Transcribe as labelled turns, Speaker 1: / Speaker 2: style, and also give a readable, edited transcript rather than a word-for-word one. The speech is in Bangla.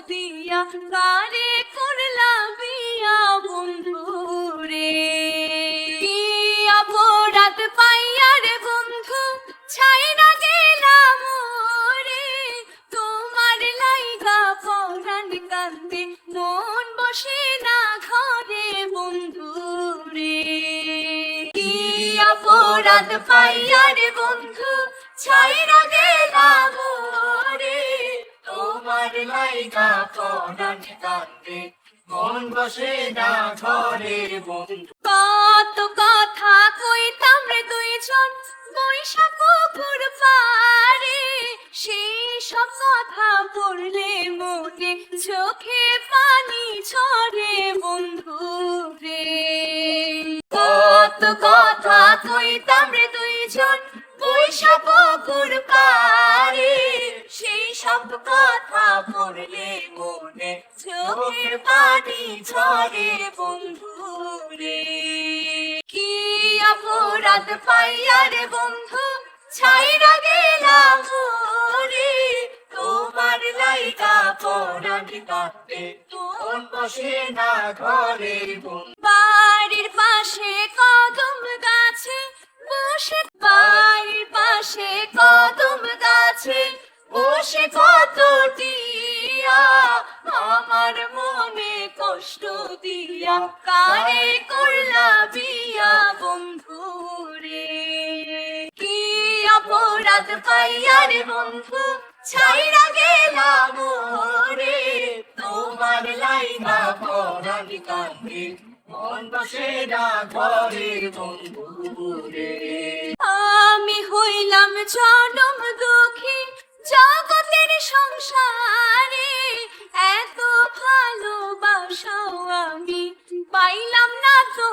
Speaker 1: দিয়া কারে করলা বিয়া বন্ধু রে। কি অপরাধ পাইয়া রে বন্ধু ছাইরা গেলাম রে, তোমার লাইগা পরাণ কান্দে মন বসে না ঘরে বন্ধু রে। কি অপরাধ পাইয়া রে বন্ধু ছাইরা গেলাম রে, তোমার লাইগা পরাণ কান্দে মন বসে না ঘরে বন্ধু। কত কথা কইতাম রে দুইজন বৈশা পুকুর পারে, সেই সব কথা পড়লে মনে চোখে পানি ঝরে বন্ধু রে। কত কথা কইতাম রে দুইজন বৈশা পুকুর পারে, সেই সব কথা পড়লে মনে চোখে পানি ঝরে বন্ধু রে। কি অপরাধ পাইয়া রে বন্ধু ছাইরা গেলাম রে, তোমার লাইগা পরাণ কান্দে মন বসে না ঘরে বন্ধু। বাড়ির পাশে কদম গাছে বসে, বাড়ির পাশে কদম গাছে বসে কত টিয়া আমার মনে কষ্ট দিয়া কারে করলা বিয়া বন্ধু রে। কি অপরাধ পাইয়া রে বন্ধু ছাইরা গেলাম রে, তোমার লাইগা পরাণ কান্দে মন বসে না ঘরে বন্ধু রে। আমি হইলাম জনম দুঃখী জগতের সংসারে, এত ভালোবাসাও আমি পাইলাম না তো।